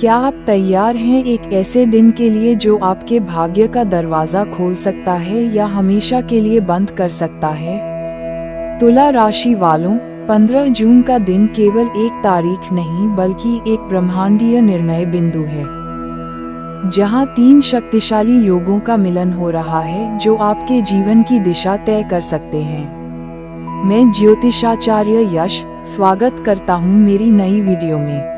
क्या आप तैयार हैं एक ऐसे दिन के लिए जो आपके भाग्य का दरवाजा खोल सकता है या हमेशा के लिए बंद कर सकता है? तुला राशि वालों, 15 जून का दिन केवल एक तारीख नहीं बल्कि एक ब्रह्मांडीय निर्णय बिंदु है, जहां 3 शक्तिशाली योगों का मिलन हो रहा है जो आपके जीवन की दिशा तय कर सकते हैं। मैं ज्योतिषाचार्य यश स्वागत करता हूं मेरी नई वीडियो में,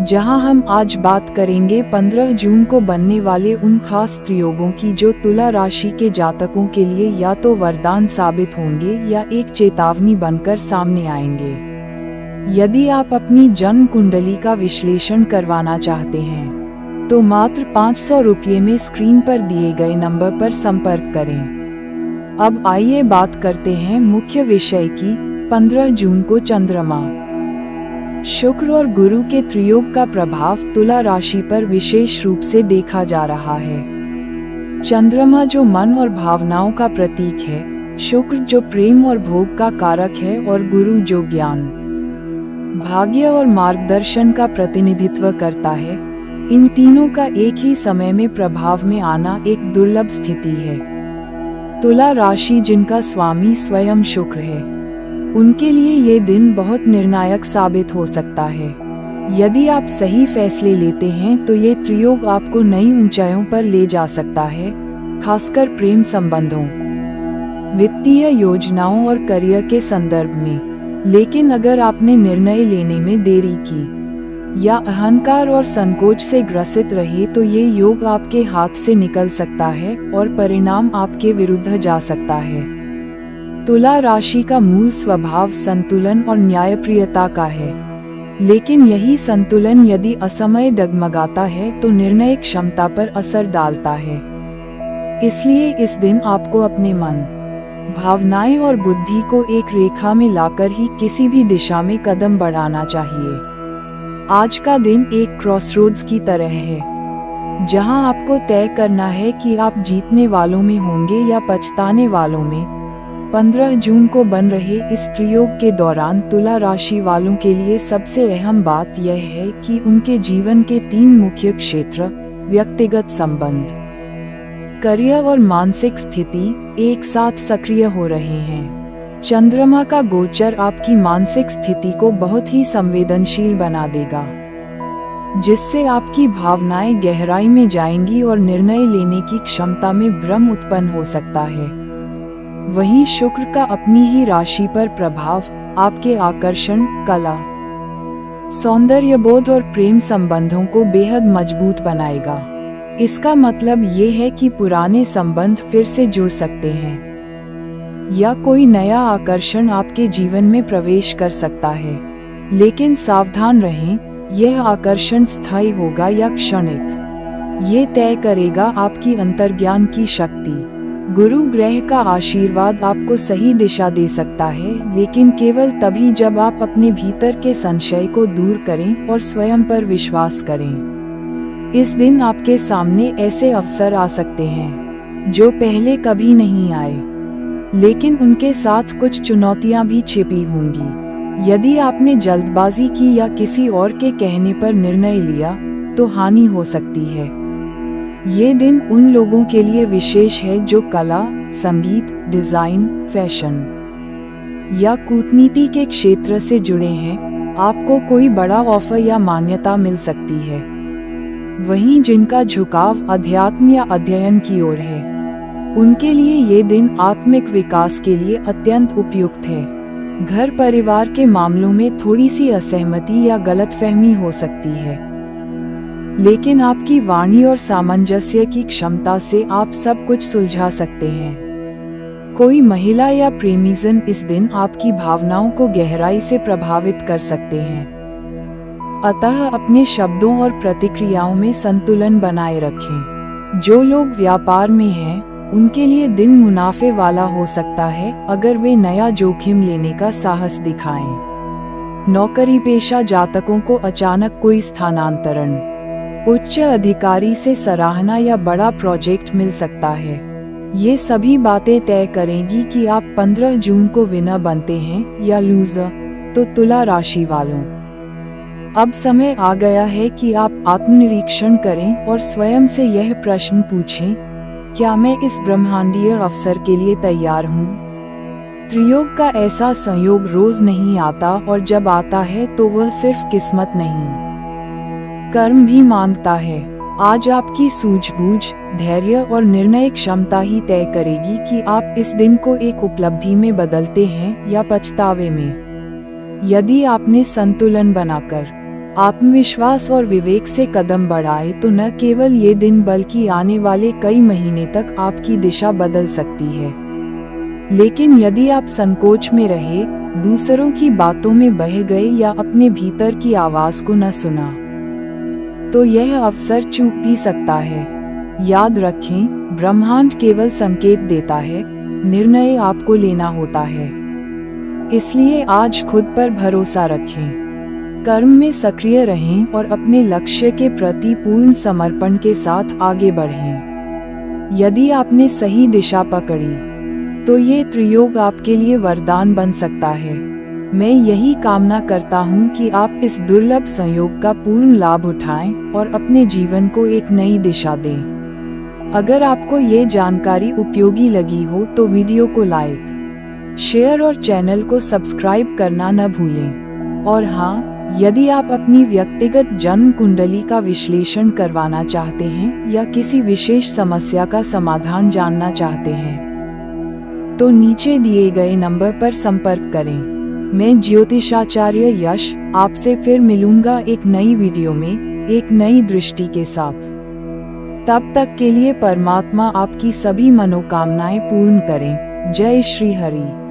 जहां हम आज बात करेंगे 15 जून को बनने वाले उन खास त्रियोगों की जो तुला राशि के जातकों के लिए या तो वरदान साबित होंगे या एक चेतावनी बनकर सामने आएंगे। यदि आप अपनी जन्म कुंडली का विश्लेषण करवाना चाहते हैं तो मात्र 500 रुपये में स्क्रीन पर दिए गए नंबर पर संपर्क करें। अब आइए बात करते हैं मुख्य विषय की। 15 जून को चंद्रमा, शुक्र और गुरु के त्रियोग का प्रभाव तुला राशि पर विशेष रूप से देखा जा रहा है। चंद्रमा जो मन और भावनाओं का प्रतीक है, शुक्र जो प्रेम और भोग का कारक है और गुरु जो ज्ञान, भाग्य और मार्गदर्शन का प्रतिनिधित्व करता है, इन तीनों का एक ही समय में प्रभाव में आना एक दुर्लभ स्थिति है। तुला राशि जिनका स्वामी स्वयं शुक्र है, उनके लिए ये दिन बहुत निर्णायक साबित हो सकता है। यदि आप सही फैसले लेते हैं तो ये त्रियोग आपको नई ऊंचाइयों पर ले जा सकता है, खासकर प्रेम संबंधों, वित्तीय योजनाओं और करियर के संदर्भ में। लेकिन अगर आपने निर्णय लेने में देरी की या अहंकार और संकोच से ग्रसित रहे तो ये योग आपके हाथ से निकल सकता है और परिणाम आपके विरुद्ध जा सकता है। तुला राशि का मूल स्वभाव संतुलन और न्यायप्रियता का है, लेकिन यही संतुलन यदि असमय डगमगाता है तो निर्णय क्षमता पर असर डालता है। इसलिए इस दिन आपको अपने मन, भावनाएं और बुद्धि को एक रेखा में लाकर ही किसी भी दिशा में कदम बढ़ाना चाहिए। आज का दिन एक क्रॉसरोड्स की तरह है, जहां आपको तय करना है कि आप जीतने वालों में होंगे या पछताने वालों में। 15 जून को बन रहे इस त्रियोग के दौरान तुला राशि वालों के लिए सबसे अहम बात यह है कि उनके जीवन के 3 मुख्य क्षेत्र, व्यक्तिगत संबंध, करियर और मानसिक स्थिति, एक साथ सक्रिय हो रहे हैं। चंद्रमा का गोचर आपकी मानसिक स्थिति को बहुत ही संवेदनशील बना देगा, जिससे आपकी भावनाएं गहराई में जाएंगी और निर्णय लेने की क्षमता में भ्रम उत्पन्न हो सकता है। वहीं शुक्र का अपनी ही राशि पर प्रभाव आपके आकर्षण, कला, सौंदर्यबोध और प्रेम संबंधों को बेहद मजबूत बनाएगा। इसका मतलब ये है कि पुराने संबंध फिर से जुड़ सकते हैं या कोई नया आकर्षण आपके जीवन में प्रवेश कर सकता है। लेकिन सावधान रहें, यह आकर्षण स्थायी होगा या क्षणिक, ये तय करेगा आपकी अंतर्ज्ञान की शक्ति। गुरु ग्रह का आशीर्वाद आपको सही दिशा दे सकता है, लेकिन केवल तभी जब आप अपने भीतर के संशय को दूर करें और स्वयं पर विश्वास करें। इस दिन आपके सामने ऐसे अवसर आ सकते हैं जो पहले कभी नहीं आए, लेकिन उनके साथ कुछ चुनौतियां भी छिपी होंगी। यदि आपने जल्दबाजी की या किसी और के कहने पर निर्णय लिया तो हानि हो सकती है। ये दिन उन लोगों के लिए विशेष है जो कला, संगीत, डिजाइन, फैशन या कूटनीति के क्षेत्र से जुड़े हैं। आपको कोई बड़ा ऑफर या मान्यता मिल सकती है। वहीं जिनका झुकाव अध्यात्म या अध्ययन की ओर है, उनके लिए ये दिन आत्मिक विकास के लिए अत्यंत उपयुक्त है। घर परिवार के मामलों में थोड़ी सी असहमति या गलतफहमी हो सकती है, लेकिन आपकी वाणी और सामंजस्य की क्षमता से आप सब कुछ सुलझा सकते हैं। कोई महिला या प्रेमीजन इस दिन आपकी भावनाओं को गहराई से प्रभावित कर सकते हैं। अतः अपने शब्दों और प्रतिक्रियाओं में संतुलन बनाए रखें। जो लोग व्यापार में हैं, उनके लिए दिन मुनाफे वाला हो सकता है अगर वे नया जोखिम लेने का साहस दिखाएं। नौकरी पेशा जातकों को अचानक कोई स्थानांतरण, उच्च अधिकारी से सराहना या बड़ा प्रोजेक्ट मिल सकता है। ये सभी बातें तय करेंगी कि आप 15 जून को विनर बनते हैं या लूजर। तो तुला राशि वालों, अब समय आ गया है कि आप आत्मनिरीक्षण करें और स्वयं से यह प्रश्न पूछें, क्या मैं इस ब्रह्मांडीय अवसर के लिए तैयार हूँ? त्रियोग का ऐसा संयोग रोज नहीं आता, और जब आता है तो वह सिर्फ किस्मत नहीं, कर्म भी मांगता है। आज आपकी सूझबूझ, धैर्य और निर्णय क्षमता ही तय करेगी कि आप इस दिन को एक उपलब्धि में बदलते हैं या पछतावे में। यदि आपने संतुलन बनाकर आत्मविश्वास और विवेक से कदम बढ़ाए तो न केवल ये दिन बल्कि आने वाले कई महीने तक आपकी दिशा बदल सकती है। लेकिन यदि आप संकोच में रहे, दूसरों की बातों में बह गए या अपने भीतर की आवाज को न सुना, तो यह अवसर चूक भी सकता है। याद रखें, ब्रह्मांड केवल संकेत देता है, निर्णय आपको लेना होता है। इसलिए आज खुद पर भरोसा रखें, कर्म में सक्रिय रहें और अपने लक्ष्य के प्रति पूर्ण समर्पण के साथ आगे बढ़ें। यदि आपने सही दिशा पकड़ी तो ये त्रियोग आपके लिए वरदान बन सकता है। मैं यही कामना करता हूँ कि आप इस दुर्लभ संयोग का पूर्ण लाभ उठाएं और अपने जीवन को एक नई दिशा दें। अगर आपको ये जानकारी उपयोगी लगी हो तो वीडियो को लाइक, शेयर और चैनल को सब्सक्राइब करना न भूलें। और हाँ, यदि आप अपनी व्यक्तिगत जन्म कुंडली का विश्लेषण करवाना चाहते हैं या किसी विशेष समस्या का समाधान जानना चाहते हैं तो नीचे दिए गए नंबर पर संपर्क करें। मैं ज्योतिषाचार्य यश आपसे फिर मिलूंगा एक नई वीडियो में एक नई दृष्टि के साथ। तब तक के लिए परमात्मा आपकी सभी मनोकामनाएं पूर्ण करें। जय श्री हरि।